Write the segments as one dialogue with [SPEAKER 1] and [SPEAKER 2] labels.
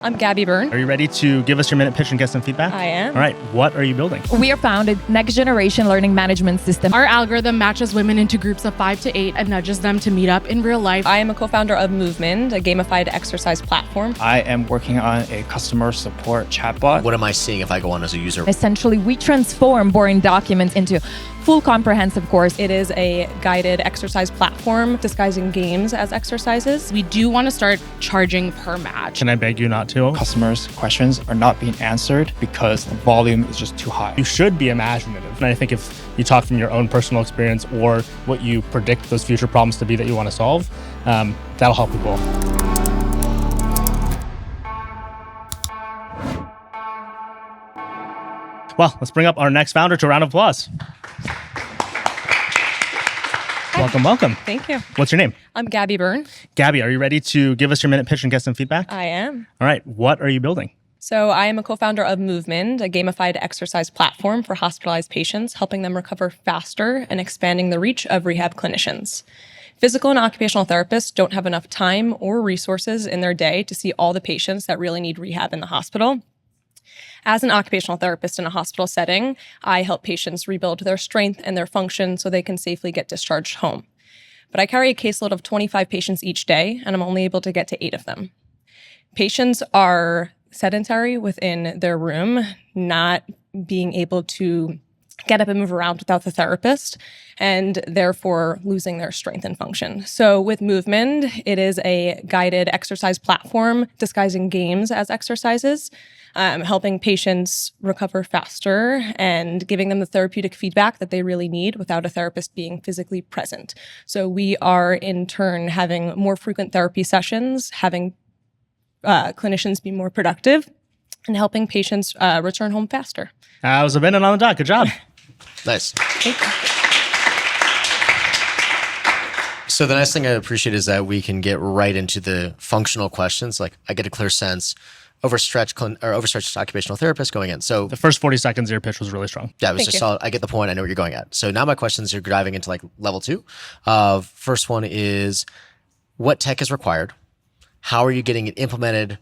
[SPEAKER 1] I'm Gabby Byrne.
[SPEAKER 2] Are you ready to give us your minute pitch and get some feedback?
[SPEAKER 1] I am.
[SPEAKER 2] All right. What are you building?
[SPEAKER 3] We are founded next generation learning management system.
[SPEAKER 4] Our algorithm matches women into groups of 5 to 8 and nudges them to meet up in real life.
[SPEAKER 1] I am a co-founder of Movement, a gamified exercise platform.
[SPEAKER 5] I am working on a customer support chatbot.
[SPEAKER 6] What am I seeing if I go on as a user?
[SPEAKER 3] Essentially, we transform boring documents into full comprehensive course.
[SPEAKER 1] It is a guided exercise platform disguising games as exercises.
[SPEAKER 4] We do want to start charging per match.
[SPEAKER 2] Can I beg you not to?
[SPEAKER 5] Customers' questions are not being answered because the volume is just too high.
[SPEAKER 2] You should be imaginative. And I think if you talk from your own personal experience or what you predict those future problems to be that you want to solve, that'll help people. Well, let's bring up our next founder to a round of applause. Welcome, welcome.
[SPEAKER 1] Thank you.
[SPEAKER 2] What's your name?
[SPEAKER 1] I'm Gabby Byrne.
[SPEAKER 2] Gabby, are you ready to give us your minute pitch and get some feedback?
[SPEAKER 1] I am.
[SPEAKER 2] All right. What are you building?
[SPEAKER 1] So I am a co-founder of Movement, a gamified exercise platform for hospitalized patients, helping them recover faster and expanding the reach of rehab clinicians. Physical and occupational therapists don't have enough time or resources in their day to see all the patients that really need rehab in the hospital. As an occupational therapist in a hospital setting, I help patients rebuild their strength and their function so they can safely get discharged home. But I carry a caseload of 25 patients each day, and I'm only able to get to 8 of them. Patients are sedentary within their room, not being able to get up and move around without the therapist, and therefore losing their strength and function. So with Movement, it is a guided exercise platform disguising games as exercises, helping patients recover faster and giving them the therapeutic feedback that they really need without a therapist being physically present. So we are in turn having more frequent therapy sessions, having clinicians be more productive, and helping patients return home faster.
[SPEAKER 2] I was a minute on the dot. Good job.
[SPEAKER 6] Nice.
[SPEAKER 1] Thank you.
[SPEAKER 6] So the nice thing I appreciate is that we can get right into the functional questions. Like I get a clear sense, overstretched occupational therapist going in. So
[SPEAKER 2] The first 40 seconds of your pitch was really strong.
[SPEAKER 6] yeah, it was
[SPEAKER 1] Thank
[SPEAKER 6] just
[SPEAKER 1] you.
[SPEAKER 6] solid. I get the point. I know where you're going at. So now my questions are diving into like level 2. First one is, what tech is required? How are you getting it implemented?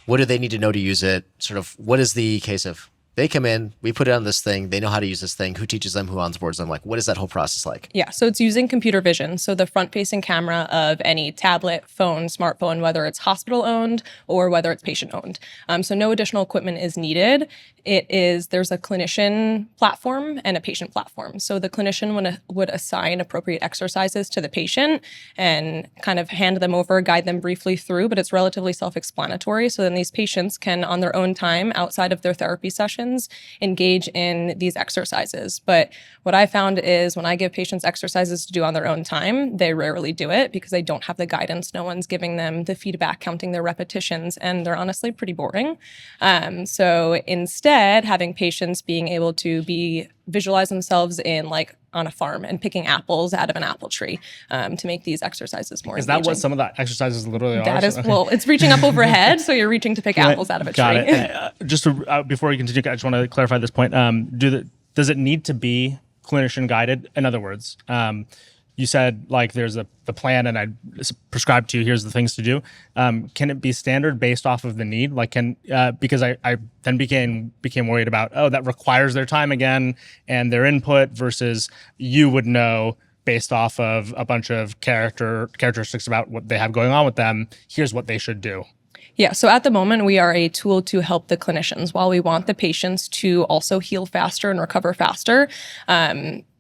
[SPEAKER 6] What do they need to know to use it? Sort of what is the case of they come in, we put it on this thing, they know how to use this thing, who teaches them, who onboards them? Like, what is that whole process like?
[SPEAKER 1] Yeah, so it's using computer vision. So the front-facing camera of any tablet, phone, smartphone, whether it's hospital-owned or whether it's patient-owned. So no additional equipment is needed. There's a clinician platform and a patient platform. So the clinician would assign appropriate exercises to the patient and kind of hand them over, guide them briefly through, but it's relatively self-explanatory. So then these patients can, on their own time, outside of their therapy sessions, engage in these exercises. But what I found is when I give patients exercises to do on their own time, they rarely do it because they don't have the guidance. No one's giving them the feedback, counting their repetitions, and they're honestly pretty boring. So instead, having patients being able to visualize themselves in like on a farm and picking apples out of an apple tree to make these exercises more engaging.
[SPEAKER 2] Is that what some of the exercises literally are?
[SPEAKER 1] That is,
[SPEAKER 2] Okay.
[SPEAKER 1] well, it's reaching up overhead, so you're reaching to pick apples out of a tree.
[SPEAKER 2] Got it. Just before you continue, I just want to clarify this point. Does it need to be clinician guided? In other words, you said like there's the plan and I prescribed to you, here's the things to do. Can it be standard based off of the need? Like because I then became worried about, that requires their time again and their input versus you would know based off of a bunch of characteristics about what they have going on with them. Here's what they should do.
[SPEAKER 1] Yeah, so at the moment, we are a tool to help the clinicians. While we want the patients to also heal faster and recover faster,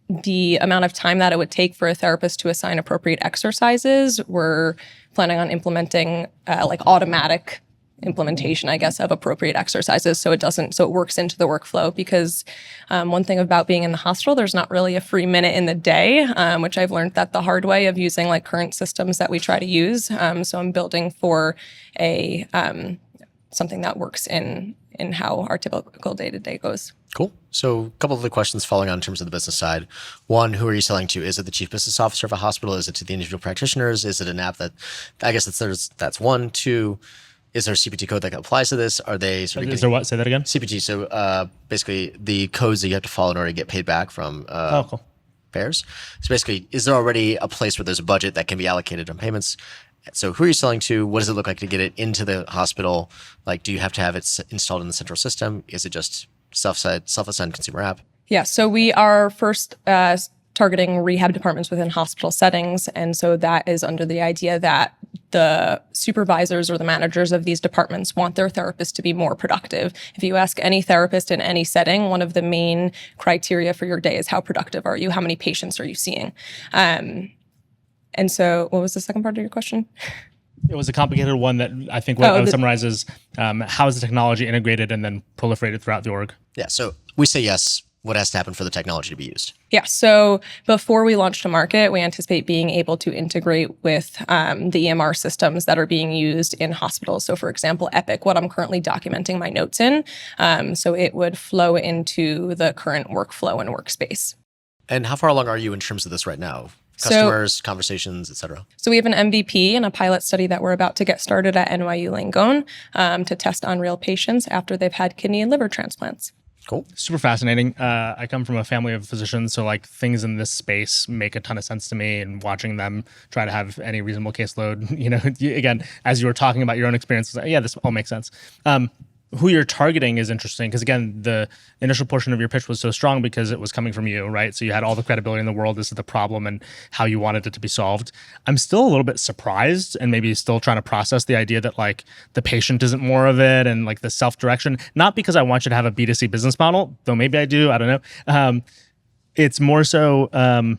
[SPEAKER 1] the amount of time that it would take for a therapist to assign appropriate exercises, we're planning on implementing like automatic implementation, I guess, of appropriate exercises so it works into the workflow. Because one thing about being in the hospital, there's not really a free minute in the day, which I've learned that the hard way of using like current systems that we try to use. So I'm building for a something that works in how our typical day-to-day goes.
[SPEAKER 6] Cool. So a couple of the questions following on in terms of the business side. One, who are you selling to? Is it the chief business officer of a hospital? Is it to the individual practitioners? Is it an app I guess that's one. Two, is there a CPT code that applies to this? Are they sort of
[SPEAKER 2] Is there what? Say that again.
[SPEAKER 6] CPT? So basically the codes that you have to follow in order to get paid back from
[SPEAKER 2] Cool.
[SPEAKER 6] payers. So basically, is there already a place where there's a budget that can be allocated on payments? So who are you selling to? What does it look like to get it into the hospital? Like, do you have to have it installed in the central system? Is it just self-assigned consumer app?
[SPEAKER 1] Yeah, so we are first targeting rehab departments within hospital settings. And so that is under the idea that the supervisors or the managers of these departments want their therapists to be more productive. If you ask any therapist in any setting, one of the main criteria for your day is how productive are you? How many patients are you seeing? And so what was the second part of your question?
[SPEAKER 2] It was a complicated one that I think what I would summarize is how is the technology integrated and then proliferated throughout the org?
[SPEAKER 6] Yeah, so we say yes. What has to happen for the technology to be used?
[SPEAKER 1] Yeah, so before we launch to market, we anticipate being able to integrate with the EMR systems that are being used in hospitals. So for example, Epic, what I'm currently documenting my notes in. So it would flow into the current workflow and workspace.
[SPEAKER 6] And how far along are you in terms of this right now? Customers, conversations, et cetera.
[SPEAKER 1] So we have an MVP and a pilot study that we're about to get started at NYU Langone to test on real patients after they've had kidney and liver transplants.
[SPEAKER 6] Cool.
[SPEAKER 2] Super fascinating. I come from a family of physicians, so like things in this space make a ton of sense to me, and watching them try to have any reasonable caseload, again, as you were talking about your own experiences, yeah, this all makes sense. Who you're targeting is interesting because, again, the initial portion of your pitch was so strong because it was coming from you, right? So you had all the credibility in the world. This is the problem and how you wanted it to be solved. I'm still a little bit surprised and maybe still trying to process the idea that like the patient isn't more of it and like the self-direction, not because I want you to have a B2C business model, though maybe I do, I don't know. It's more so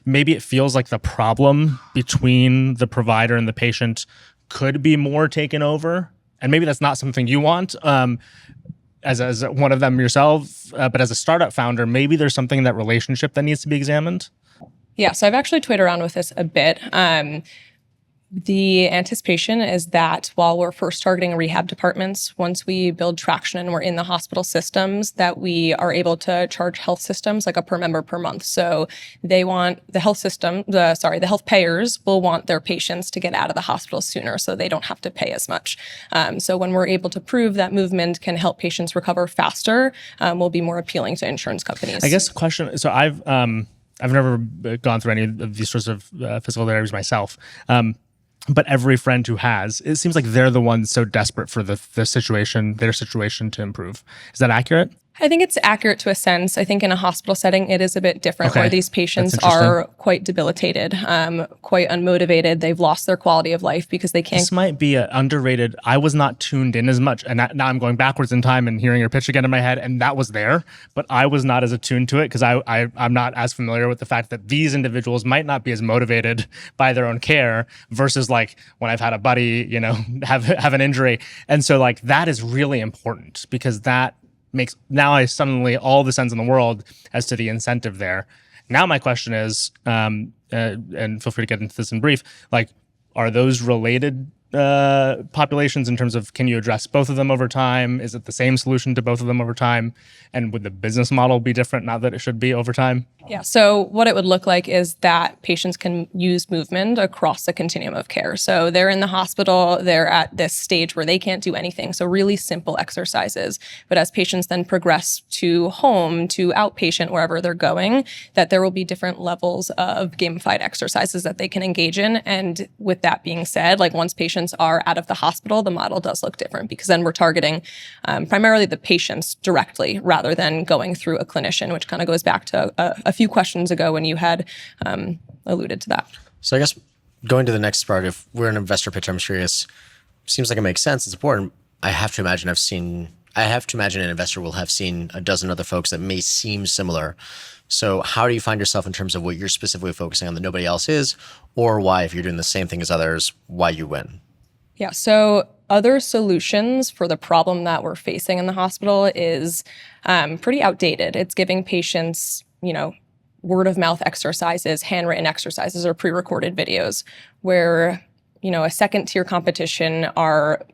[SPEAKER 2] maybe it feels like the problem between the provider and the patient could be more taken over. And maybe that's not something you want as one of them yourself, but as a startup founder, maybe there's something in that relationship that needs to be examined.
[SPEAKER 1] Yeah, so I've actually toyed around with this a bit. The anticipation is that while we're first targeting rehab departments, once we build traction and we're in the hospital systems, that we are able to charge health systems like a per member per month. So they want the health system, the health payers will want their patients to get out of the hospital sooner so they don't have to pay as much. So when we're able to prove that movement can help patients recover faster, will be more appealing to insurance companies.
[SPEAKER 2] I guess the question, so I've never gone through any of these sorts of physical therapies myself. But every friend who has, it seems like they're the ones so desperate for their situation to improve. Is that accurate?
[SPEAKER 1] I think it's accurate to a sense. I think in a hospital setting, it is a bit different where these patients are quite debilitated, quite unmotivated. They've lost their quality of life because they can't.
[SPEAKER 2] This might be an underrated, I was not tuned in as much. And now I'm going backwards in time and hearing your pitch again in my head. And that was there, but I was not as attuned to it because I'm not as familiar with the fact that these individuals might not be as motivated by their own care versus like when I've had a buddy, have an injury. And so like that is really important because that makes now I suddenly all the sense in the world as to the incentive there. Now my question is, and feel free to get into this in brief, like, are those related populations in terms of can you address both of them over time? Is it the same solution to both of them over time? And would the business model be different now that it should be over time?
[SPEAKER 1] Yeah, so what it would look like is that patients can use movement across the continuum of care. So they're in the hospital, they're at this stage where they can't do anything. So really simple exercises. But as patients then progress to home, to outpatient, wherever they're going, that there will be different levels of gamified exercises that they can engage in. And with that being said, like once patients are out of the hospital, the model does look different because then we're targeting primarily the patients directly rather than going through a clinician, which kind of goes back to a few questions ago when you had alluded to that.
[SPEAKER 6] So I guess going to the next part, if we're an investor pitch, I'm curious, seems like it makes sense. It's important. I have to imagine an investor will have seen a dozen other folks that may seem similar. So how do you find yourself in terms of what you're specifically focusing on that nobody else is, or why, if you're doing the same thing as others, why you win?
[SPEAKER 1] Yeah, so other solutions for the problem that we're facing in the hospital is pretty outdated. It's giving patients, word of mouth exercises, handwritten exercises, or pre-recorded videos, where, a second tier competition are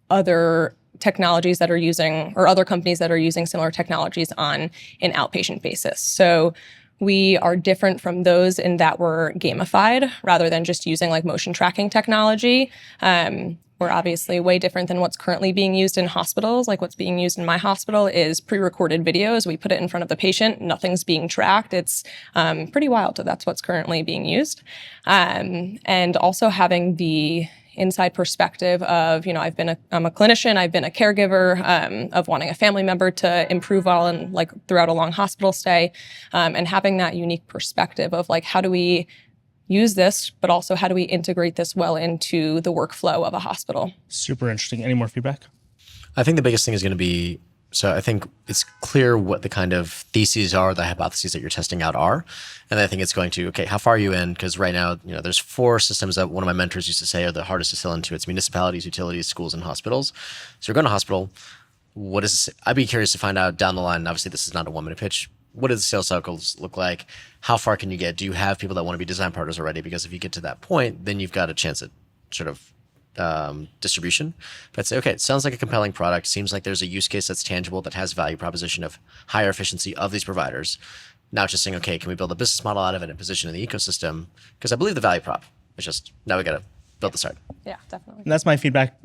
[SPEAKER 1] other technologies that are using, or other companies that are using similar technologies on an outpatient basis. So we are different from those in that we're gamified rather than just using like motion tracking technology. We're We're obviously way different than what's currently being used in hospitals. Like what's being used in my hospital is pre-recorded videos. We put it in front of the patient. Nothing's being tracked. It's pretty wild. So that's what's currently being used. And also having the inside perspective of, I'm a clinician, I've been a caregiver, of wanting a family member to improve well and like throughout a long hospital stay, and having that unique perspective of like, how do we use this, but also how do we integrate this well into the workflow of a hospital? Super interesting. Any more feedback?
[SPEAKER 6] I think the biggest thing is going to be, so I think it's clear what the kind of theses are, the hypotheses that you're testing out are. And I think it's going to, okay, how far are you in? Because right now, there's 4 systems that one of my mentors used to say are the hardest to sell into. It's municipalities, utilities, schools, and hospitals. So you're going to hospital. What is, I'd be curious to find out down the line. Obviously, this is not a 1-minute pitch. What do the sales cycles look like? How far can you get? Do you have people that want to be design partners already? Because if you get to that point, then you've got a chance at sort of distribution. But say, okay, it sounds like a compelling product. Seems like there's a use case that's tangible that has value proposition of higher efficiency of these providers. Now it's just saying, okay, can we build a business model out of it and position in the ecosystem? Because I believe the value prop. It's just now we got to build the start.
[SPEAKER 1] Yeah, definitely.
[SPEAKER 2] And that's my feedback,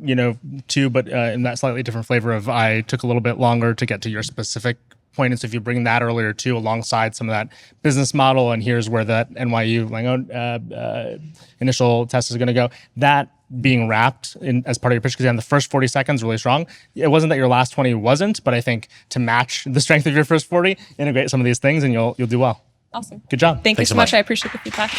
[SPEAKER 2] too, but in that slightly different flavor of I took a little bit longer to get to your specific point. And so if you bring that earlier too, alongside some of that business model, and here's where that NYU initial test is going to go, that being wrapped in as part of your pitch, because you have the first 40 seconds really strong. It wasn't that your last 20 wasn't, but I think to match the strength of your first 40, integrate some of these things and you'll do well.
[SPEAKER 1] Awesome.
[SPEAKER 2] Good job.
[SPEAKER 1] Thank you so much. I appreciate the feedback.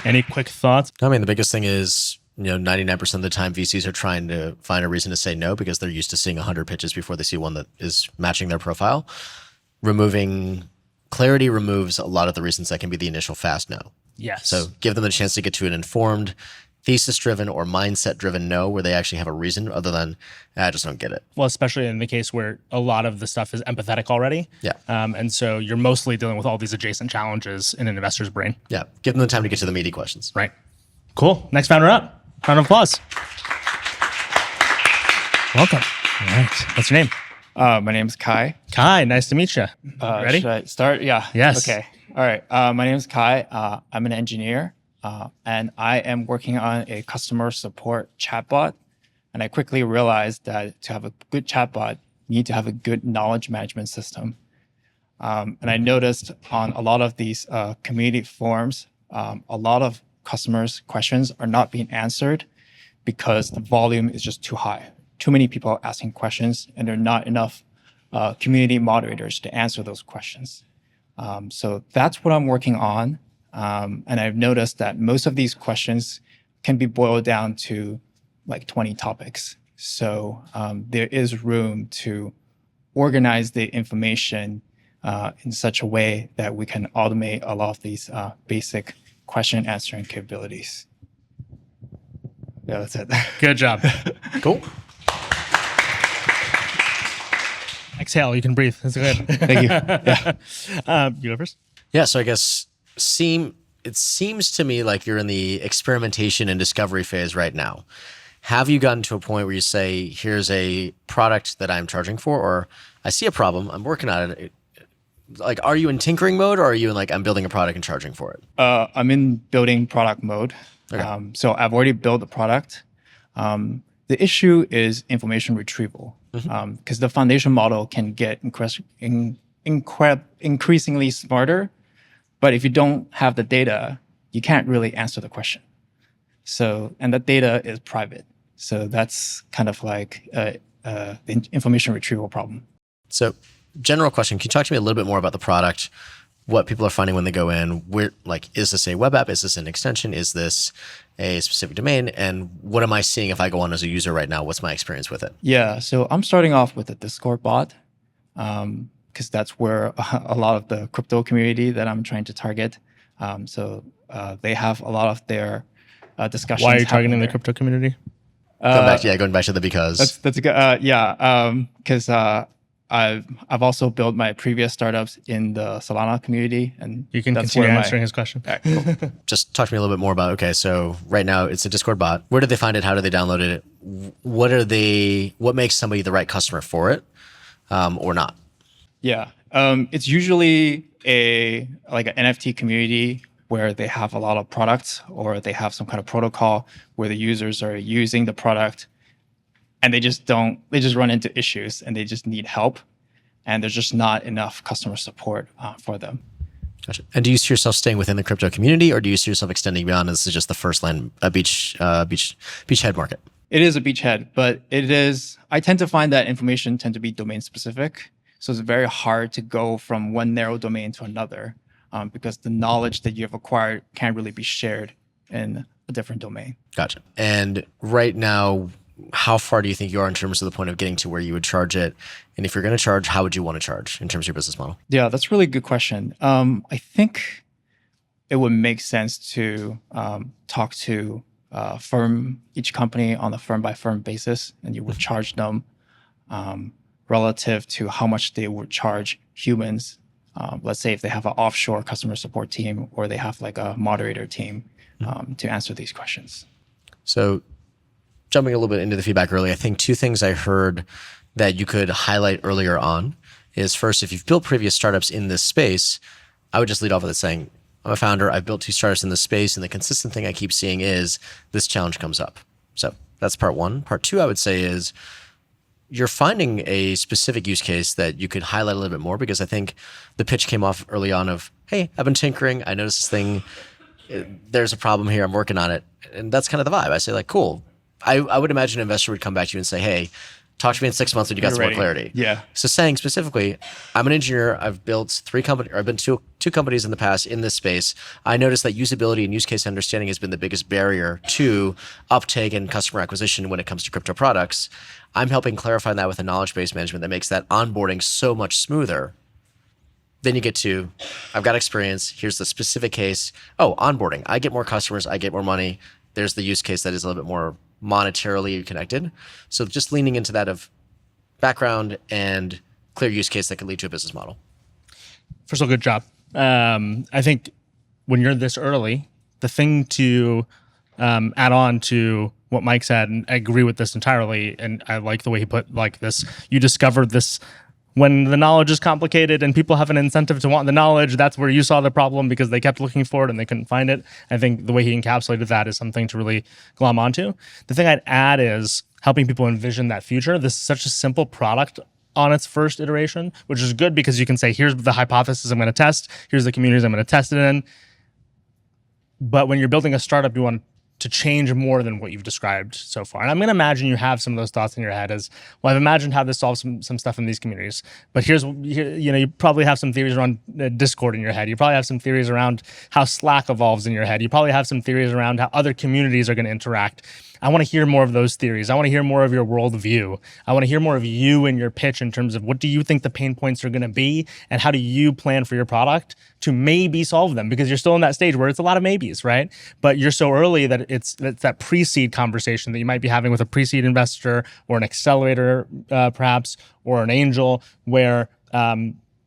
[SPEAKER 2] Any quick thoughts?
[SPEAKER 6] I mean, the biggest thing is, 99% of the time VCs are trying to find a reason to say no because they're used to seeing 100 pitches before they see one that is matching their profile. Removing clarity removes a lot of the reasons that can be the initial fast no.
[SPEAKER 2] Yes.
[SPEAKER 6] So give them a chance to get to an informed, thesis-driven or mindset-driven no, where they actually have a reason other than, I just don't get it.
[SPEAKER 2] Well, especially in the case where a lot of the stuff is empathetic already.
[SPEAKER 6] Yeah.
[SPEAKER 2] And so you're mostly dealing with all these adjacent challenges in an investor's brain.
[SPEAKER 6] Yeah. Give them the time to get to the meaty questions.
[SPEAKER 2] Right. Cool. Next founder up. Round of applause. Welcome. All right. What's your name?
[SPEAKER 5] My name is Kai.
[SPEAKER 2] Kai, nice to meet you. Ready?
[SPEAKER 5] Should I start? Yeah.
[SPEAKER 2] Yes.
[SPEAKER 5] Okay. All right. My name is Kai. I'm an engineer, and I am working on a customer support chatbot. And I quickly realized that to have a good chatbot, you need to have a good knowledge management system. And I noticed on a lot of these community forums, a lot of customers' questions are not being answered because the volume is just too high. Too many people are asking questions, and there are not enough community moderators to answer those questions. So that's what I'm working on. And I've noticed that most of these questions can be boiled down to like 20 topics. So there is room to organize the information in such a way that we can automate a lot of these basic question answering capabilities. Yeah, that's it.
[SPEAKER 2] Good job.
[SPEAKER 6] Cool.
[SPEAKER 2] Exhale, you can breathe. That's good.
[SPEAKER 5] Thank you. Yeah.
[SPEAKER 2] You go first.
[SPEAKER 6] Yeah. So I guess it seems to me like you're in the experimentation and discovery phase right now. Have you gotten to a point where you say, here's a product that I'm charging for, or I see a problem, I'm working on it. Like, are you in tinkering mode, or are you in like, I'm building a product and charging for it?
[SPEAKER 5] I'm in building product mode.
[SPEAKER 6] Okay.
[SPEAKER 5] So I've already built the product. The issue is information retrieval, because the foundation model can get increasingly smarter, but if you don't have the data, you can't really answer the question. So, and the data is private. So that's kind of like the information retrieval problem.
[SPEAKER 6] So general question, can you talk to me a little bit more about the product, what people are finding when they go in? Where, like, is this a web app? Is this an extension? Is this a specific domain? And what am I seeing if I go on as a user right now? What's my experience with it?
[SPEAKER 5] Yeah, so I'm starting off with a Discord bot, because that's where a lot of the crypto community that I'm trying to target. So they have a lot of their discussions.
[SPEAKER 2] Why are you targeting
[SPEAKER 5] happening
[SPEAKER 2] the
[SPEAKER 5] there.
[SPEAKER 2] crypto community?
[SPEAKER 6] Going back to the because.
[SPEAKER 5] That's a good. Because I've also built my previous startups in the Solana community, and
[SPEAKER 2] You can
[SPEAKER 5] that's
[SPEAKER 2] continue
[SPEAKER 5] where
[SPEAKER 2] answering his question.
[SPEAKER 5] All right, cool.
[SPEAKER 6] Just talk to me a little bit more about, okay, so right now it's a Discord bot. Where did they find it? How did they download it? What makes somebody the right customer for it, or not?
[SPEAKER 5] Yeah, it's usually an NFT community where they have a lot of products or they have some kind of protocol where the users are using the product and they just run into issues and they just need help. And there's just not enough customer support for them.
[SPEAKER 6] Gotcha. And do you see yourself staying within the crypto community, or do you see yourself extending beyond? This is just the first beachhead market.
[SPEAKER 5] It is a beachhead, but I tend to find that information tend to be domain specific. So it's very hard to go from one narrow domain to another because the knowledge that you have acquired can't really be shared in a different domain.
[SPEAKER 6] Gotcha. And right now, how far do you think you are in terms of the point of getting to where you would charge it? And if you're going to charge, how would you want to charge in terms of your business model?
[SPEAKER 5] Yeah, that's a really good question. I think it would make sense to talk to each company on a firm by firm basis, and you would charge them relative to how much they would charge humans. Let's say if they have an offshore customer support team or they have like a moderator team to answer these questions.
[SPEAKER 6] So jumping a little bit into the feedback early, I think two things I heard that you could highlight earlier on is first, if you've built previous startups in this space, I would just lead off with it saying, I'm a founder, I've built 2 startups in this space, and the consistent thing I keep seeing is this challenge comes up. So that's part one. Part two, I would say, is you're finding a specific use case that you could highlight a little bit more, because I think the pitch came off early on of, hey, I've been tinkering, I noticed this thing, there's a problem here, I'm working on it. And that's kind of the vibe. I say like, cool. I would imagine an investor would come back to you and say, hey, talk to me in 6 months when you got some more clarity.
[SPEAKER 5] Yeah.
[SPEAKER 6] So saying specifically, I'm an engineer, I've built 3 companies, or I've been two companies in the past in this space. I noticed that usability and use case understanding has been the biggest barrier to uptake and customer acquisition when it comes to crypto products. I'm helping clarify that with a knowledge-based management that makes that onboarding so much smoother. Then you get to, I've got experience, here's the specific case. Oh, onboarding, I get more customers, I get more money. There's the use case that is a little bit more monetarily connected. So just leaning into that of background and clear use case that can lead to a business model.
[SPEAKER 2] First of all, good job. I think when you're this early, the thing to add on to what Mike said, and I agree with this entirely, and I like the way he put like this, you discovered this when the knowledge is complicated and people have an incentive to want the knowledge, that's where you saw the problem because they kept looking for it and they couldn't find it. I think the way he encapsulated that is something to really glom onto. The thing I'd add is helping people envision that future. This is such a simple product on its first iteration, which is good because you can say, here's the hypothesis I'm going to test. Here's the communities I'm going to test it in. But when you're building a startup, you want to change more than what you've described so far. And I'm going to imagine you have some of those thoughts in your head as, well, I've imagined how this solves some stuff in these communities. But you probably have some theories around Discord in your head. You probably have some theories around how Slack evolves in your head. You probably have some theories around how other communities are going to interact. I want to hear more of those theories. I want to hear more of your worldview. I want to hear more of you in your pitch in terms of what do you think the pain points are going to be and how do you plan for your product to maybe solve them, because you're still in that stage where it's a lot of maybes, right? But you're so early that it's that pre-seed conversation that you might be having with a pre-seed investor or an accelerator perhaps, or an angel where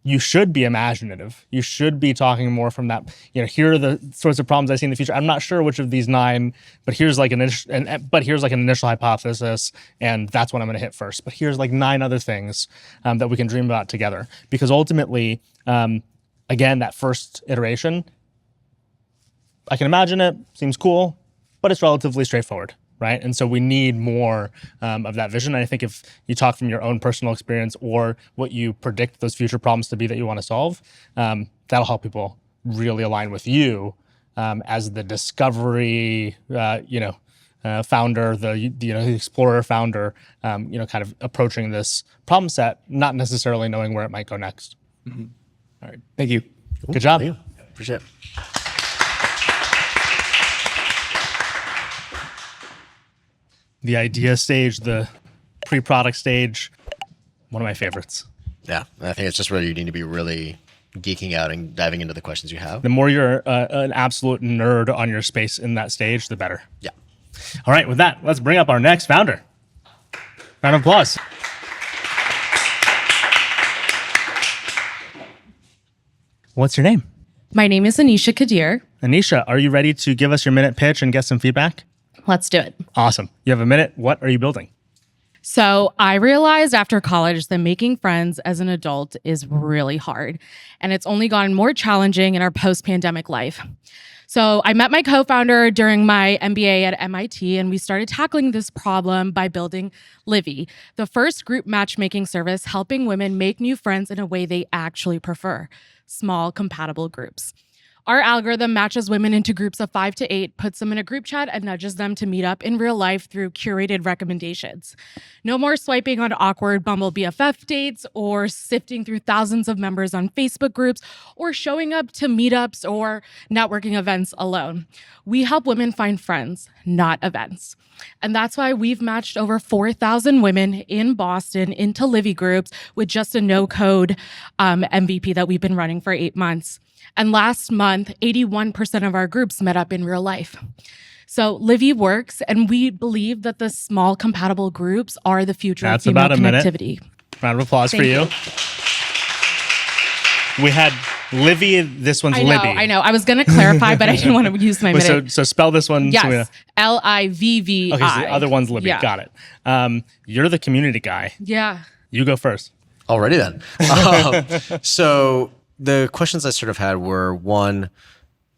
[SPEAKER 2] you should be imaginative. You should be talking more from that, here are the sorts of problems I see in the future. I'm not sure which of these 9, but here's like an initial hypothesis, and that's what I'm going to hit first. But here's like 9 other things that we can dream about together. Because ultimately, again, that first iteration, I can imagine it, seems cool, but it's relatively straightforward. Right. And so we need more of that vision. And I think if you talk from your own personal experience or what you predict those future problems to be that you want to solve, that'll help people really align with you as the discovery, founder, the explorer founder, kind of approaching this problem set, not necessarily knowing where it might go next.
[SPEAKER 5] Mm-hmm. All right. Thank you.
[SPEAKER 6] Cool.
[SPEAKER 2] Good job.
[SPEAKER 6] Thank you. Appreciate it.
[SPEAKER 2] The idea stage, the pre-product stage, one of my favorites.
[SPEAKER 6] Yeah, I think it's just where you need to be really geeking out and diving into the questions you have.
[SPEAKER 2] The more you're an absolute nerd on your space in that stage, the better.
[SPEAKER 6] Yeah.
[SPEAKER 2] All right, with that, let's bring up our next founder. Round of applause. What's your name?
[SPEAKER 4] My name is Anisha Kadir.
[SPEAKER 2] Anisha, are you ready to give us your minute pitch and get some feedback?
[SPEAKER 4] Let's do it.
[SPEAKER 2] Awesome. You have a minute. What are you building?
[SPEAKER 4] So I realized after college that making friends as an adult is really hard, and it's only gotten more challenging in our post-pandemic life. So I met my co-founder during my MBA at MIT, and we started tackling this problem by building Livy, the first group matchmaking service helping women make new friends in a way they actually prefer: small, compatible groups. Our algorithm matches women into groups of 5 to 8, puts them in a group chat, and nudges them to meet up in real life through curated recommendations. No more swiping on awkward Bumble BFF dates, or sifting through thousands of members on Facebook groups, or showing up to meetups or networking events alone. We help women find friends, not events. And that's why we've matched over 4,000 women in Boston into Livy groups with just a no-code MVP that we've been running for 8 months. And last month, 81% of our groups met up in real life. So Livy works, and we believe that the small compatible groups are the future of female connectivity.
[SPEAKER 2] Round of applause for you. We had Livy. This one's Libby.
[SPEAKER 4] I know. I was going to clarify, but I didn't want to use my minute.
[SPEAKER 2] So spell this one.
[SPEAKER 4] Yes. Livvi.
[SPEAKER 2] Okay, so the other one's Libby.
[SPEAKER 4] Yeah.
[SPEAKER 2] Got it. You're the community guy.
[SPEAKER 4] Yeah.
[SPEAKER 2] You go first.
[SPEAKER 6] Alrighty then. So the questions I sort of had were, one,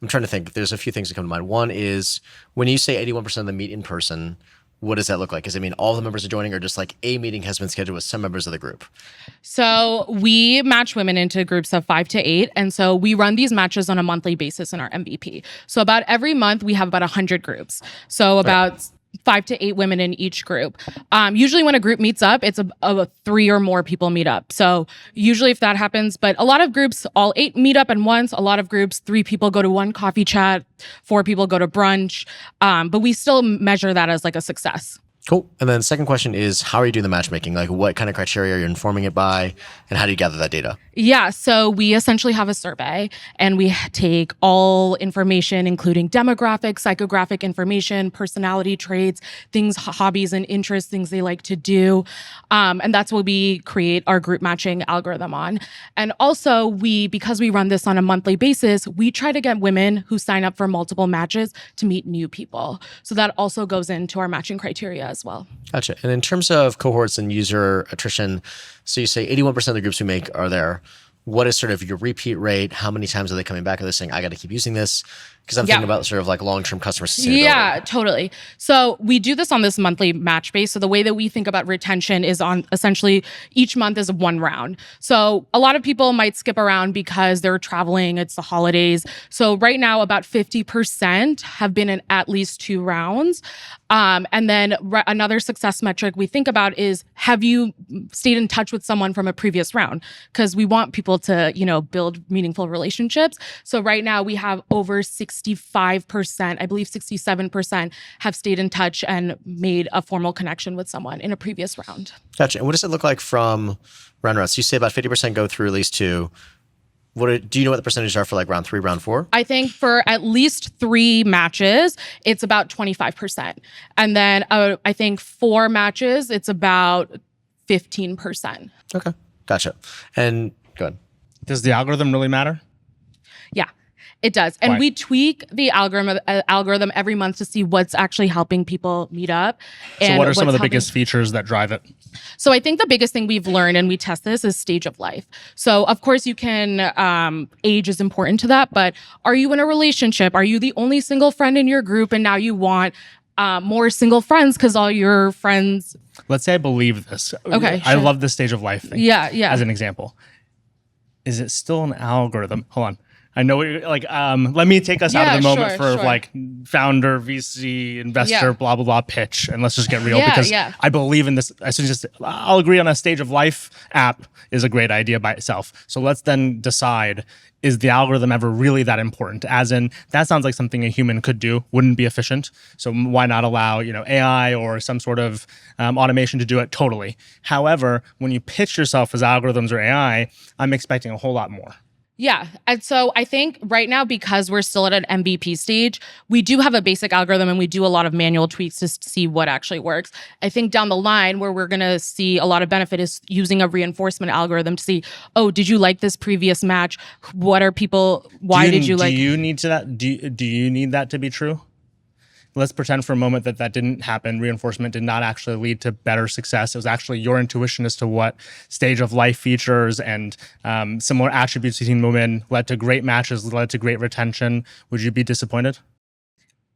[SPEAKER 6] I'm trying to think. There's a few things that come to mind. One is, when you say 81% of them meet in person, what does that look like? Does it mean all the members are joining, or just like a meeting has been scheduled with some members of the group?
[SPEAKER 4] So we match women into groups of 5 to 8. And so we run these matches on a monthly basis in our MVP. So about every month, we have about 100 groups. So about 5 to 8 women in each group. Usually when a group meets up, it's a 3 or more people meet up. So usually if that happens, but a lot of groups, all 8 meet up at once. A lot of groups, 3 people go to one coffee chat, 4 people go to brunch. But we still measure that as like a success.
[SPEAKER 6] Cool. And then second question is, how are you doing the matchmaking? Like, what kind of criteria are you informing it by, and how do you gather that data?
[SPEAKER 4] Yeah, so we essentially have a survey, and we take all information, including demographics, psychographic information, personality traits, things, hobbies and interests, things they like to do. And that's what we create our group matching algorithm on. And also because we run this on a monthly basis, we try to get women who sign up for multiple matches to meet new people. So that also goes into our matching criteria as well.
[SPEAKER 6] Gotcha. And in terms of cohorts and user attrition, so you say 81% of the groups we make are there. What is sort of your repeat rate? How many times are they coming back? Are they saying, I got to keep using this? Because I'm thinking about sort of like long-term customer sustainability.
[SPEAKER 4] Yeah, totally. So we do this on this monthly match base. So the way that we think about retention is on essentially each month is one round. So a lot of people might skip around because they're traveling, it's the holidays. So right now about 50% have been in at least 2 rounds. And then another success metric we think about is, have you stayed in touch with someone from a previous round? Because we want people to, build meaningful relationships. So right now we have over 65%, I believe 67% have stayed in touch and made a formal connection with someone in a previous round.
[SPEAKER 6] Gotcha. And what does it look like from round to round? So you say about 50% go through at least 2. Do you know what the percentages are for like round 3, round 4?
[SPEAKER 4] I think for at least 3 matches, it's about 25%. And then I think 4 matches, it's about 15%.
[SPEAKER 6] Okay. Gotcha. And go ahead.
[SPEAKER 2] Does the algorithm really matter?
[SPEAKER 4] Yeah, it does. And
[SPEAKER 2] Why?
[SPEAKER 4] we tweak the algorithm every month to see what's actually helping people meet up.
[SPEAKER 2] So what are some of the biggest features that drive it?
[SPEAKER 4] So I think the biggest thing we've learned, and we test this, is stage of life. So of course you can, age is important to that, but are you in a relationship? Are you the only single friend in your group and now you want more single friends because all your friends...
[SPEAKER 2] Let's say I believe this.
[SPEAKER 4] Okay,
[SPEAKER 2] I
[SPEAKER 4] sure.
[SPEAKER 2] love the stage of life thing.
[SPEAKER 4] Yeah.
[SPEAKER 2] As an example. Is it still an algorithm? Hold on. I know what you're like. Let me take us out of the moment for like founder, VC, investor, blah, blah, blah pitch. And let's just get real because I believe in this. I'll agree on a stage of life app is a great idea by itself. So let's then decide, is the algorithm ever really that important? As in, that sounds like something a human could do, wouldn't be efficient. So why not allow, AI or some sort of automation to do it? Totally. However, when you pitch yourself as algorithms or AI, I'm expecting a whole lot more.
[SPEAKER 4] Yeah. And so I think right now, because we're still at an MVP stage, we do have a basic algorithm and we do a lot of manual tweaks to see what actually works. I think down the line where we're going to see a lot of benefit is using a reinforcement algorithm to see, oh, did you like this previous match? What are people, why did you like?
[SPEAKER 2] Do you need that to be true? let's pretend for a moment that that didn't happen. Reinforcement did not actually lead to better success. It was actually your intuition as to what stage of life features and similar attributes between women led to great matches, led to great retention. Would you be disappointed?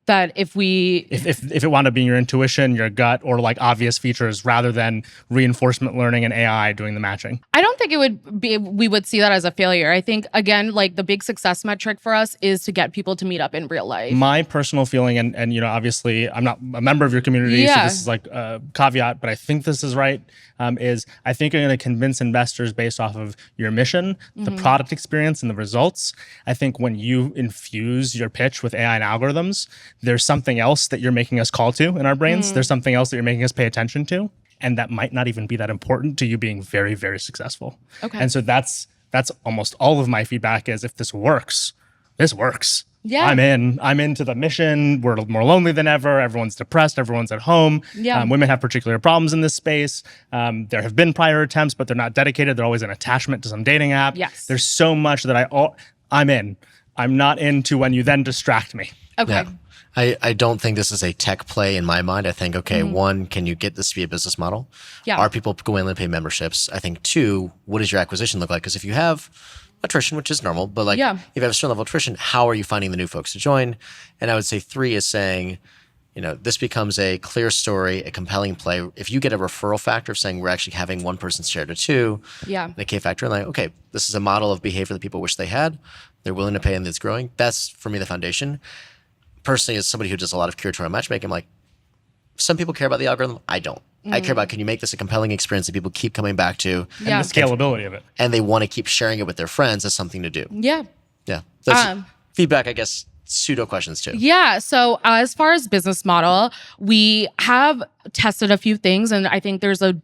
[SPEAKER 4] That if
[SPEAKER 2] it wound up being your intuition, your gut, or like obvious features rather than reinforcement learning and AI doing the matching?
[SPEAKER 4] I don't think we would see that as a failure. I think, again, like the big success metric for us is to get people to meet up in real life.
[SPEAKER 2] My personal feeling, and you know, obviously I'm not a member of your community, so this is like a caveat, but I think this is right, is I think you're going to convince investors based off of your mission, the product experience, and the results. I think when you infuse your pitch with AI and algorithms, there's something else that you're making us call to in our brains. There's something else that you're making us pay attention to. And that might not even be that important to you being very, very successful.
[SPEAKER 4] Okay.
[SPEAKER 2] And so that's almost all of my feedback is if this works, this works.
[SPEAKER 4] Yeah.
[SPEAKER 2] I'm into the mission. We're more lonely than ever. Everyone's depressed. Everyone's at home.
[SPEAKER 4] Yeah.
[SPEAKER 2] Women have particular problems in this space. There have been prior attempts, but they're not dedicated. They're always an attachment to some dating app.
[SPEAKER 4] Yes.
[SPEAKER 2] There's so much that I'm in. I'm not into when you then distract me.
[SPEAKER 4] Okay.
[SPEAKER 6] Yeah. I don't think this is a tech play in my mind. I think, okay, one, can you get this to be a business model?
[SPEAKER 4] Yeah.
[SPEAKER 6] Are people going to pay memberships? I think two, what does your acquisition look like? Because if you have attrition, which is normal, but like if you have a certain level of attrition, how are you finding the new folks to join? And I would say three is saying, you know, this becomes a clear story, a compelling play. If you get a referral factor of saying we're actually having one person share to two, and a K factor, and like, okay, this is a model of behavior that people wish they had. They're willing to pay and it's growing. That's, for me, the foundation. Personally, as somebody who does a lot of curatorial matchmaking, I'm like, some people care about the algorithm. I don't. I care about, can you make this a compelling experience that people keep coming back to?
[SPEAKER 4] Yeah.
[SPEAKER 2] And the scalability of it.
[SPEAKER 6] And they want to keep sharing it with their friends as something to do.
[SPEAKER 4] Yeah.
[SPEAKER 6] Yeah. That's feedback, I guess, pseudo questions too.
[SPEAKER 4] Yeah. So as far as business model, we have tested a few things, and I think there's a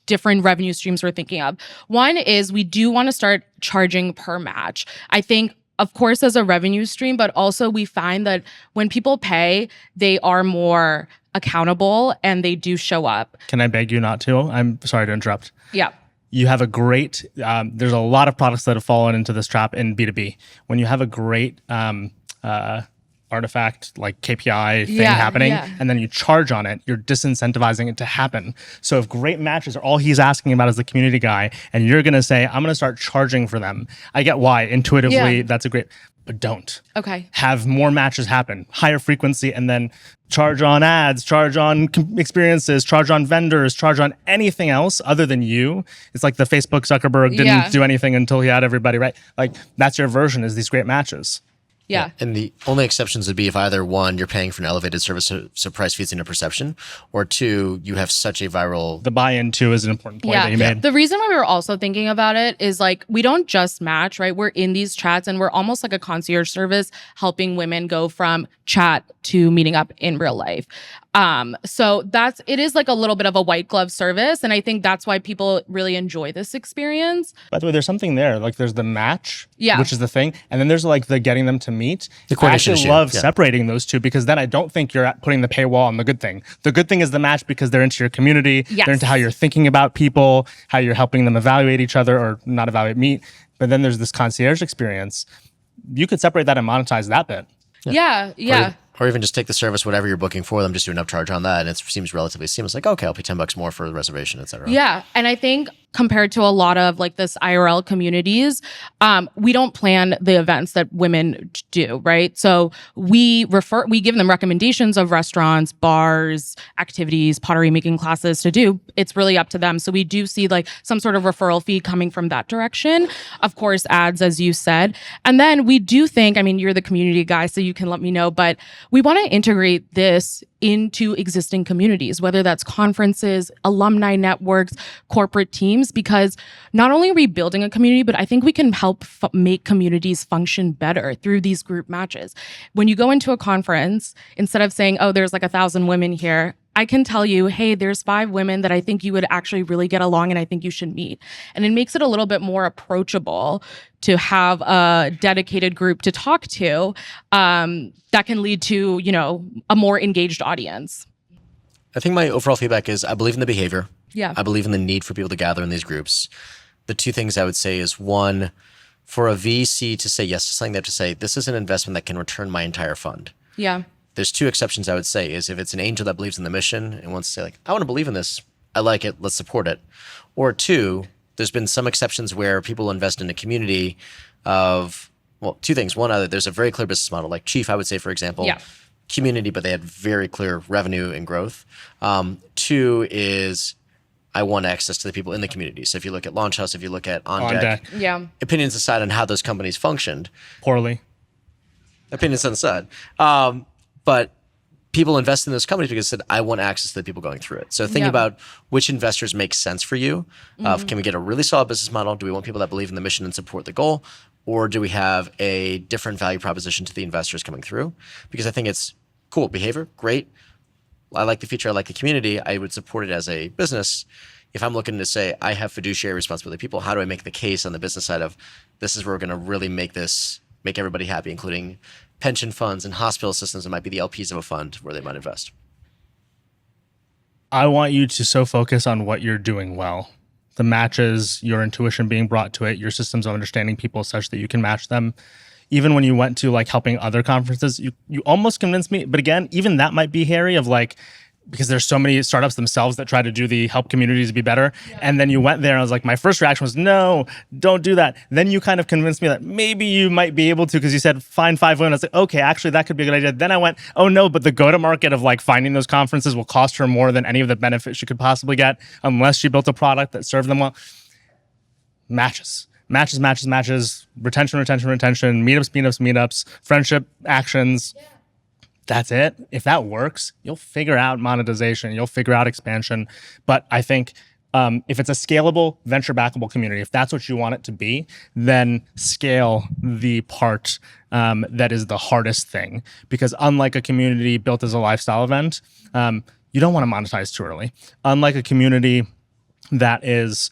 [SPEAKER 4] different revenue streams we're thinking of. One is we do want to start charging per match. I think, of course, as a revenue stream, but also we find that when people pay, they are more accountable and they do show up.
[SPEAKER 2] Can I beg you not to? I'm sorry to interrupt.
[SPEAKER 4] Yeah.
[SPEAKER 2] You have a great, there's a lot of products that have fallen into this trap in B2B. When you have a great artifact like KPI thing happening and then you charge on it, you're disincentivizing it to happen. So if great matches are all he's asking about as the community guy and you're going to say, I'm going to start charging for them. I get why intuitively that's a great, but don't.
[SPEAKER 4] Okay.
[SPEAKER 2] Have more matches happen, higher frequency, and then charge on ads, charge on experiences, charge on vendors, charge on anything else other than you. It's like the Facebook Zuckerberg didn't do anything until he had everybody, right? Like that's your version, is these great matches.
[SPEAKER 4] Yeah.
[SPEAKER 6] And the only exceptions would be if either one, you're paying for an elevated service so price feeds into perception, or two, you have such a viral.
[SPEAKER 2] The buy-in too is an important point that you made.
[SPEAKER 4] The reason why we were also thinking about it is like we don't just match, right? We're in these chats and we're almost like a concierge service helping women go from chat to meeting up in real life. So it is like a little bit of a white glove service. And I think that's why people really enjoy this experience.
[SPEAKER 2] By the way, there's something there. Like there's the match,
[SPEAKER 4] Yeah.
[SPEAKER 2] which is the thing. And then there's like the getting them to meet.
[SPEAKER 6] The
[SPEAKER 2] I
[SPEAKER 6] coordination
[SPEAKER 2] actually
[SPEAKER 6] issue,
[SPEAKER 2] love
[SPEAKER 6] yeah.
[SPEAKER 2] separating those two because then I don't think you're putting the paywall on the good thing. The good thing is the match because they're into your community.
[SPEAKER 4] Yes.
[SPEAKER 2] They're into how you're thinking about people, how you're helping them evaluate each other or not evaluate, meet. But then there's this concierge experience. You could separate that and monetize that bit.
[SPEAKER 4] Yeah.
[SPEAKER 6] Or even just take the service, whatever you're booking for them, just do an upcharge on that. And it seems relatively seamless. Like, okay, I'll pay $10 more for the reservation, et cetera.
[SPEAKER 4] Yeah. And I think compared to a lot of like this IRL communities, we don't plan the events that women do, right? So we give them recommendations of restaurants, bars, activities, pottery making classes to do. It's really up to them. So we do see like some sort of referral fee coming from that direction. Of course, ads, as you said. And then we do think, I mean, you're the community guy, so you can let me know, but we want to integrate this into existing communities, whether that's conferences, alumni networks, corporate teams, because not only are we building a community, but I think we can help make communities function better through these group matches. When you go into a conference, instead of saying, oh, there's like 1,000 women here, I can tell you, hey, there's 5 women that I think you would actually really get along and I think you should meet. And it makes it a little bit more approachable to have a dedicated group to talk to that can lead to, you know, a more engaged audience.
[SPEAKER 6] I think my overall feedback is I believe in the behavior.
[SPEAKER 4] Yeah.
[SPEAKER 6] I believe in the need for people to gather in these groups. The 2 things I would say is, one, for a VC to say yes to something, they have to say, this is an investment that can return my entire fund.
[SPEAKER 4] Yeah.
[SPEAKER 6] there's two exceptions I would say is if it's an angel that believes in the mission and wants to say like, I want to believe in this. I like it. Let's support it. Or two, there's been some exceptions where people invest in a community of, well, two things. One, there's a very clear business model. Like Chief, I would say, for example, community, but they had very clear revenue and growth. Two is I want access to the people in the community. So if you look at Launch House, if you look at On Deck, opinions aside on how those companies functioned.
[SPEAKER 2] Poorly.
[SPEAKER 6] Opinions on the side. But people invest in those companies because they said, I want access to the people going through it. So think about which investors make sense for you. Can we get a really solid business model? Do we want people that believe in the mission and support the goal? Or do we have a different value proposition to the investors coming through? Because I think it's cool behavior, great. I like the feature, I like the community. I would support it as a business. If I'm looking to say, I have fiduciary responsibility to people, how do I make the case on the business side of this is where we're going to really make everybody happy, including pension funds and hospital systems that might be the LPs of a fund where they might invest.
[SPEAKER 2] I want you to so focus on what you're doing well. The matches, your intuition being brought to it, your systems of understanding people such that you can match them. Even when you went to like helping other conferences, you almost convinced me. But again, even that might be hairy of like, because there's so many startups themselves that try to do the help communities be better. And then you went there and I was like, my first reaction was, no, don't do that. Then you kind of convinced me that maybe you might be able to, because you said find 5 women. I was like, okay, actually that could be a good idea. Then I went, oh no, but the go-to-market of like finding those conferences will cost her more than any of the benefits she could possibly get unless she built a product that served them well. Matches, retention, meetups, friendship, actions. That's it. If that works, you'll figure out monetization, you'll figure out expansion. But I think if it's a scalable, venture-backable community, if that's what you want it to be, then scale the part that is the hardest thing. Because unlike a community built as a lifestyle event, you don't want to monetize too early. Unlike a community that is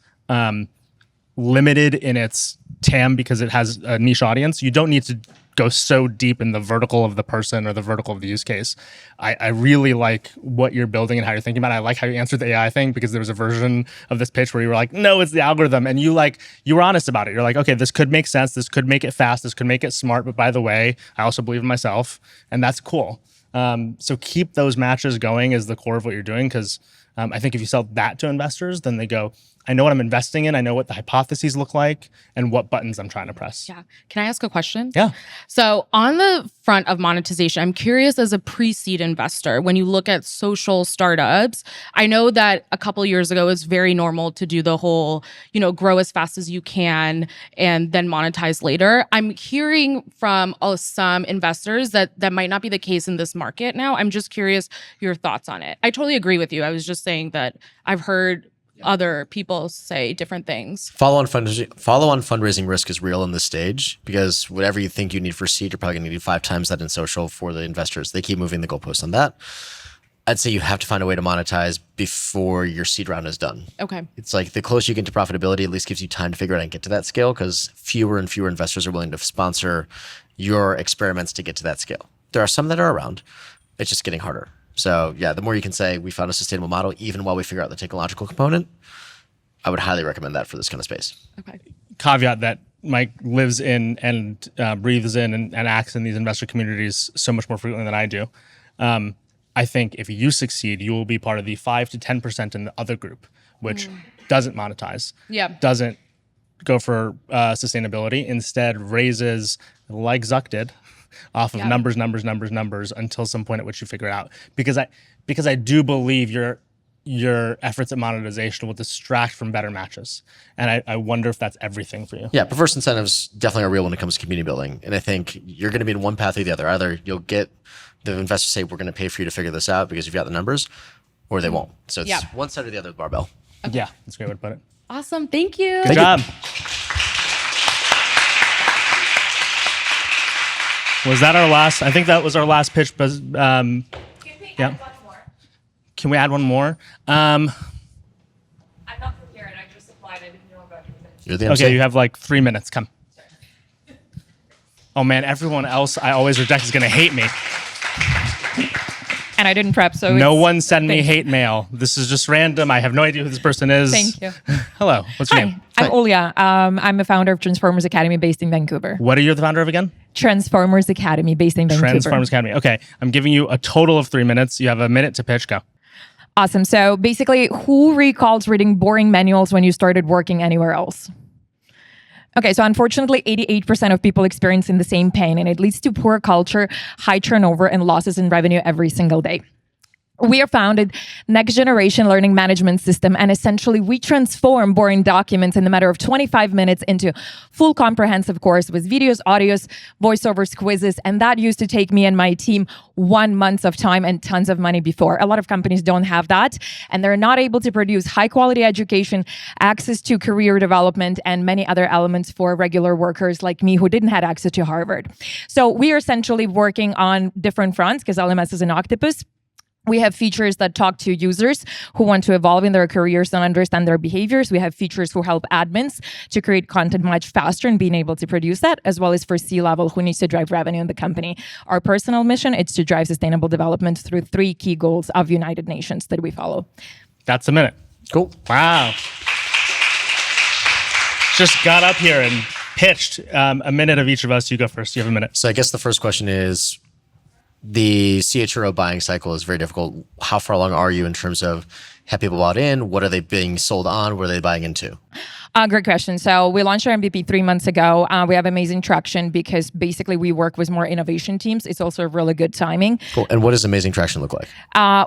[SPEAKER 2] limited in its TAM because it has a niche audience, you don't need to go so deep in the vertical of the person or the vertical of the use case. I really like what you're building and how you're thinking about it. I like how you answered the AI thing because there was a version of this pitch where you were like, no, it's the algorithm. And you were honest about it. You're like, okay, this could make sense. This could make it fast. This could make it smart. But by the way, I also believe in myself. And that's cool. So keep those matches going as the core of what you're doing. Because I think if you sell that to investors, then they go, I know what I'm investing in. I know what the hypotheses look like and what buttons I'm trying to press.
[SPEAKER 4] Yeah. Can I ask a question?
[SPEAKER 2] Yeah.
[SPEAKER 4] So on the front of monetization, I'm curious as a pre-seed investor, when you look at social startups, I know that a couple of years ago it was very normal to do the whole, grow as fast as you can and then monetize later. I'm hearing from some investors that might not be the case in this market now. I'm just curious your thoughts on it. I totally agree with you. I was just saying that I've heard other people say different things.
[SPEAKER 6] Follow-on fundraising risk is real in this stage because whatever you think you need for seed, you're probably going to need 5 times that in social for the investors. They keep moving the goalposts on that. I'd say you have to find a way to monetize before your seed round is done.
[SPEAKER 4] Okay.
[SPEAKER 6] It's like the closer you get to profitability, at least gives you time to figure out and get to that scale because fewer and fewer investors are willing to sponsor your experiments to get to that scale. There are some that are around. It's just getting harder. So yeah, the more you can say we found a sustainable model, even while we figure out the technological component, I would highly recommend that for this kind of space.
[SPEAKER 4] Okay.
[SPEAKER 2] Caveat that Mike lives in and breathes in and acts in these investor communities so much more frequently than I do. I think if you succeed, you will be part of the 5 to 10% in the other group, which doesn't monetize, doesn't go for sustainability, instead raises, like Zuck did, off of numbers until some point at which you figure it out. Because I do believe your efforts at monetization will distract from better matches. And I wonder if that's everything for you.
[SPEAKER 6] Yeah, perverse incentives definitely are real when it comes to community building. And I think you're going to be in one path or the other. Either you'll get the investors say, we're going to pay for you to figure this out because you've got the numbers, or they won't. So it's one side or the other of the barbell.
[SPEAKER 2] Okay. Yeah, that's a great way to put it.
[SPEAKER 4] Awesome. Thank you.
[SPEAKER 2] Good job. Was that our last? I think that was our last pitch. But
[SPEAKER 1] Can
[SPEAKER 2] we add one more?
[SPEAKER 1] I'm not prepared. I just applied. I didn't know about anything.
[SPEAKER 6] You're the MC.
[SPEAKER 2] Okay, you have like 3 minutes. Come. Oh man, everyone else I always reject is going to hate me.
[SPEAKER 3] And I didn't prep, so
[SPEAKER 2] No
[SPEAKER 3] it's-
[SPEAKER 2] one send me
[SPEAKER 3] Thanks.
[SPEAKER 2] hate mail. This is just random. I have no idea who this person is.
[SPEAKER 3] Thank you.
[SPEAKER 2] Hello. What's your name?
[SPEAKER 3] I'm Olia. I'm a founder of Transformers Academy based in Vancouver.
[SPEAKER 2] What are you the founder of again?
[SPEAKER 3] Transformers Academy based in Vancouver.
[SPEAKER 2] Transformers Academy. Okay. I'm giving you a total of 3 minutes. You have a minute to pitch. Go.
[SPEAKER 3] Awesome. So basically, who recalls reading boring manuals when you started working anywhere else? Okay, so unfortunately, 88% of people experiencing the same pain, and it leads to poor culture, high turnover, and losses in revenue every single day. We are founded next generation learning management system, and essentially we transform boring documents in a matter of 25 minutes into full comprehensive course with videos, audios, voiceovers, quizzes, and that used to take me and my team 1 month of time and tons of money before. A lot of companies don't have that, and they're not able to produce high quality education, access to career development, and many other elements for regular workers like me who didn't have access to Harvard. So we are essentially working on different fronts because LMS is an octopus. We have features that talk to users who want to evolve in their careers and understand their behaviors. We have features who help admins to create content much faster and being able to produce that, as well as for C-level who needs to drive revenue in the company. Our personal mission is to drive sustainable development through 3 key goals of United Nations that we follow.
[SPEAKER 2] That's a minute.
[SPEAKER 6] Cool.
[SPEAKER 2] Wow. Just got up here and pitched a minute of each of us. You go first. You have a minute.
[SPEAKER 6] So I guess the first question is, the CHRO buying cycle is very difficult. How far along are you in terms of have people bought in? What are they being sold on? What are they buying into?
[SPEAKER 3] Great question. So we launched our MVP 3 months ago. We have amazing traction because basically we work with more innovation teams. It's also really good timing.
[SPEAKER 6] Cool. And what does amazing traction look like?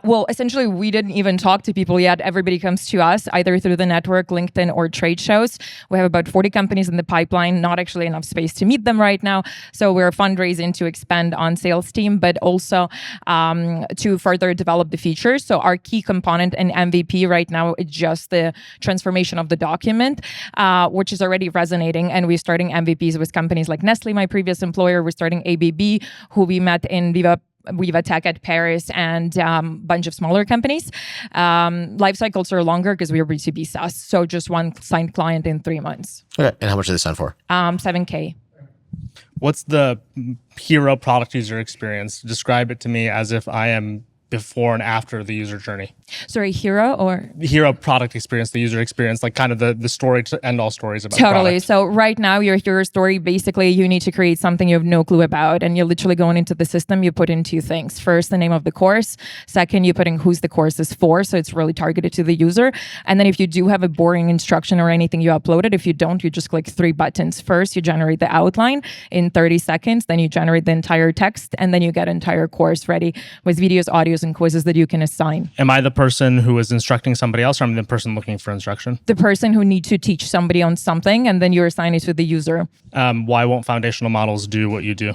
[SPEAKER 3] Well, essentially, we didn't even talk to people yet. Everybody comes to us either through the network, LinkedIn, or trade shows. We have about 40 companies in the pipeline, not actually enough space to meet them right now. So we're fundraising to expand on sales team, but also to further develop the features. So our key component in MVP right now is just the transformation of the document, which is already resonating. And we're starting MVPs with companies like Nestle, my previous employer. We're starting ABB, who we met in Viva Tech at Paris, and bunch of smaller companies. Life cycles are longer because we are B2B SaaS. So just one signed client in 3 months.
[SPEAKER 6] Okay. And how much do they sign for?
[SPEAKER 3] $7K.
[SPEAKER 2] What's the hero product user experience? Describe it to me as if I am before and after the user journey.
[SPEAKER 3] Sorry, hero or?
[SPEAKER 2] The hero product experience, the user experience, like kind of the story to end all stories about
[SPEAKER 3] Totally.
[SPEAKER 2] product.
[SPEAKER 3] So right now, your hero story, basically you need to create something you have no clue about, and you're literally going into the system, you put in 2 things. First, the name of the course. Second, you put in who's the course is for, so it's really targeted to the user. And then if you do have a boring instruction or anything, you upload it. If you don't, you just click 3 buttons. First, you generate the outline in 30 seconds, then you generate the entire text, and then you get entire course ready with videos, audios, and quizzes that you can assign.
[SPEAKER 2] Am I the person who is instructing somebody else, or am I the person looking for instruction?
[SPEAKER 3] The person who needs to teach somebody on something, and then you assign it to the user.
[SPEAKER 2] Why won't foundational models do what you do?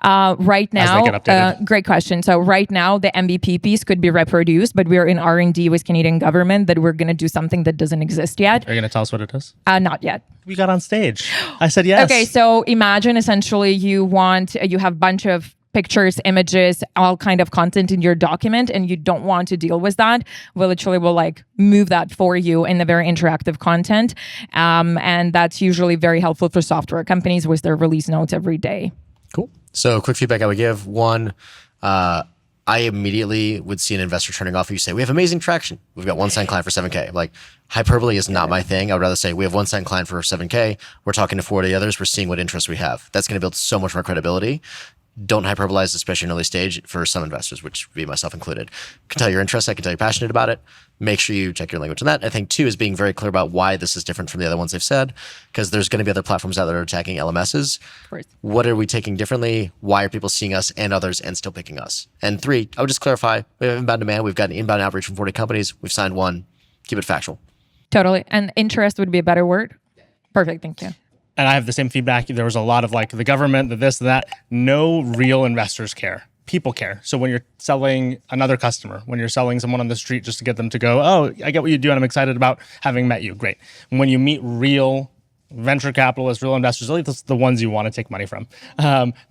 [SPEAKER 3] Right now,
[SPEAKER 2] get updated?
[SPEAKER 3] great question. So right now, the MVP piece could be reproduced, but we're in R&D with Canadian government that we're going to do something that doesn't exist yet.
[SPEAKER 2] Are you going to tell us what it is?
[SPEAKER 3] Not yet.
[SPEAKER 2] We got on stage. I said yes.
[SPEAKER 3] Okay, so imagine essentially you have a bunch of pictures, images, all kind of content in your document, and you don't want to deal with that. We literally will like move that for you in the very interactive content. And that's usually very helpful for software companies with their release notes every day.
[SPEAKER 6] Cool. So quick feedback I would give. One, I immediately would see an investor turning off if you say, we have amazing traction. We've got 1 signed client for 7K. Like, hyperbole is not my thing. I would rather say we have 1 signed client for 7K. We're talking to 40 others. We're seeing what interest we have. That's going to build so much more credibility. Don't hyperbolize, especially in early stage for some investors, which would be myself included. Can tell your interest. I can tell you're passionate about it. Make sure you check your language on that. I think 2 is being very clear about why this is different from the other ones they've said, because there's going to be other platforms out there that are attacking LMSs. What are we taking differently? Why are people seeing us and others and still picking us? And 3, I would just clarify, we have inbound demand. We've got an inbound outreach from 40 companies. We've signed 1. Keep it factual.
[SPEAKER 3] Totally. And interest would be a better word. Perfect. Thank you.
[SPEAKER 2] And I have the same feedback. There was a lot of like the government, the this, the that. No real investors care. People care. So when you're selling another customer, when you're selling someone on the street just to get them to go, oh, I get what you do and I'm excited about having met you. Great. When you meet real venture capitalists, real investors, really that's the ones you want to take money from.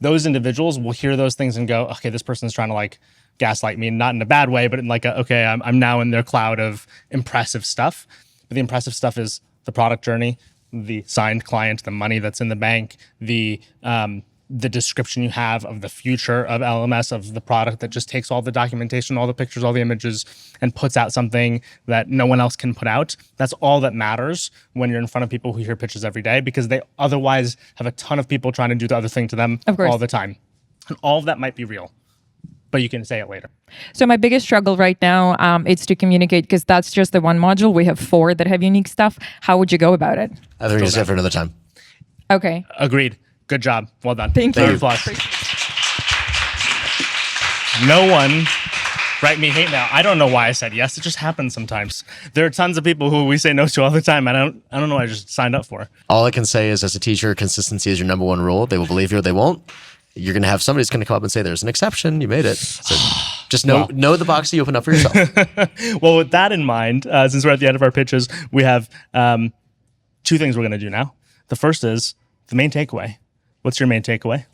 [SPEAKER 2] Those individuals will hear those things and go, okay, this person's trying to like gaslight me, not in a bad way, but in like, okay, I'm now in their cloud of impressive stuff. But the impressive stuff is the product journey, the signed client, the money that's in the bank, the the description you have of the future of LMS, of the product that just takes all the documentation, all the pictures, all the images, and puts out something that no one else can put out. That's all that matters when you're in front of people who hear pitches every day, because they otherwise have a ton of people trying to do the other thing to them all the time. And all of that might be real, but you can say it later.
[SPEAKER 3] So my biggest struggle right now is to communicate, because that's just the one module. We have 4 that have unique stuff. How would you go about it?
[SPEAKER 6] I think it's for another time.
[SPEAKER 3] Okay.
[SPEAKER 2] Agreed. Good job. Well done.
[SPEAKER 3] Thank you.
[SPEAKER 2] Applause. No one write me hate now. I don't know why I said yes. It just happens sometimes. There are tons of people who we say no to all the time. I don't know what I just signed up for.
[SPEAKER 6] All I can say is, as a teacher, consistency is your number one rule. They will believe you or they won't. You're going to have somebody's going to come up and say, there's an exception. You made it. So just know the box that you open up for yourself.
[SPEAKER 2] Well, with that in mind, since we're at the end of our pitches, we have 2 things we're going to do now. The first is the main takeaway. What's your main takeaway?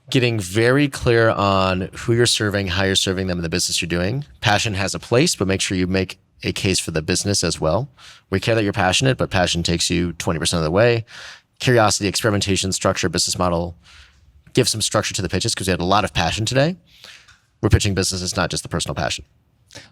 [SPEAKER 6] Getting very clear on who you're serving, how you're serving them in the business you're doing. Passion has a place, but make sure you make a case for the business as well. We care that you're passionate, but passion takes you 20% of the way. Curiosity, experimentation, structure, business model. Give some structure to the pitches, because we had a lot of passion today. We're pitching businesses, not just the personal passion.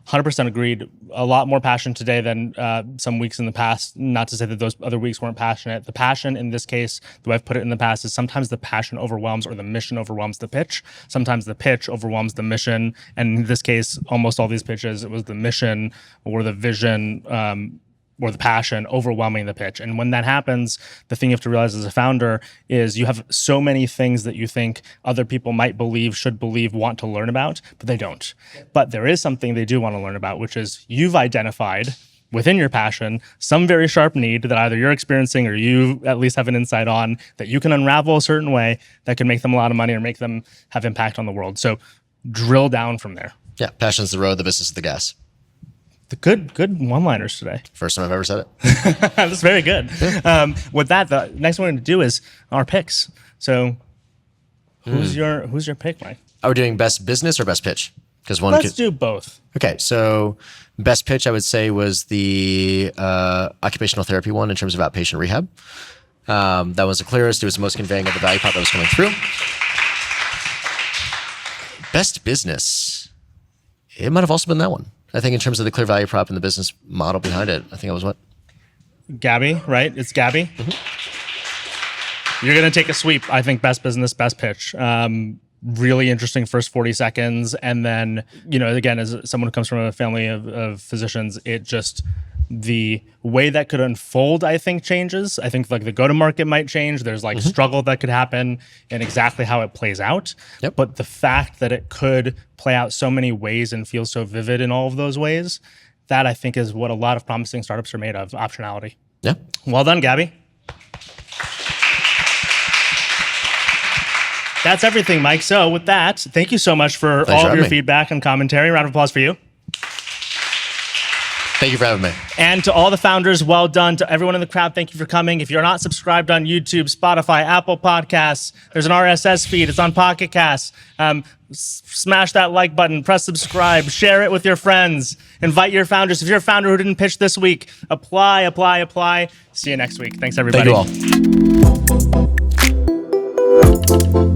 [SPEAKER 2] 100% agreed. A lot more passion today than some weeks in the past. Not to say that those other weeks weren't passionate. The passion in this case, the way I've put it in the past, is sometimes the passion overwhelms, or the mission overwhelms the pitch. Sometimes the pitch overwhelms the mission. And in this case, almost all these pitches, it was the mission or the vision or the passion overwhelming the pitch. And when that happens, the thing you have to realize as a founder is you have so many things that you think other people might believe, should believe, want to learn about, but they don't. But there is something they do want to learn about, which is you've identified within your passion some very sharp need that either you're experiencing or you at least have an insight on, that you can unravel a certain way that can make them a lot of money or make them have impact on the world. So drill down from there.
[SPEAKER 6] Yeah, passion's the road, the business is the gas.
[SPEAKER 2] The good one-liners today.
[SPEAKER 6] First time I've ever said it.
[SPEAKER 2] That's very good. With that, the next one we're going to do is our picks. So, who's your pick, Mike?
[SPEAKER 6] Are we doing best business or best pitch? Because one.
[SPEAKER 2] Let's do both.
[SPEAKER 6] Okay, so best pitch I would say was the occupational therapy one in terms of outpatient rehab. That was the clearest. It was the most conveying of the value prop that was coming through. Best business. It might have also been that one. I think in terms of the clear value prop and the business model behind it, I think it was what?
[SPEAKER 2] Gabby, right? It's Gabby. Mm-hmm. You're going to take a sweep. I think best business, best pitch. Really interesting first 40 seconds. And then, again, as someone who comes from a family of physicians, it just, the way that could unfold, I think, changes. I think like the go-to-market might change. There's like struggle that could happen and exactly how it plays out.
[SPEAKER 6] Yep.
[SPEAKER 2] But the fact that it could play out so many ways and feel so vivid in all of those ways, that I think is what a lot of promising startups are made of, optionality.
[SPEAKER 6] Yeah.
[SPEAKER 2] Well done, Gabby. That's everything, Mike. So with that, thank you so much for all of your feedback and commentary. Round of applause for you.
[SPEAKER 6] Thank you for having me.
[SPEAKER 2] And to all the founders, well done. To everyone in the crowd, thank you for coming. If you're not subscribed on YouTube, Spotify, Apple Podcasts, there's an RSS feed. It's on Pocket Casts. Smash that like button, press subscribe, share it with your friends, invite your founders. If you're a founder who didn't pitch this week, apply. See you next week. Thanks, everybody.
[SPEAKER 6] Thank you all.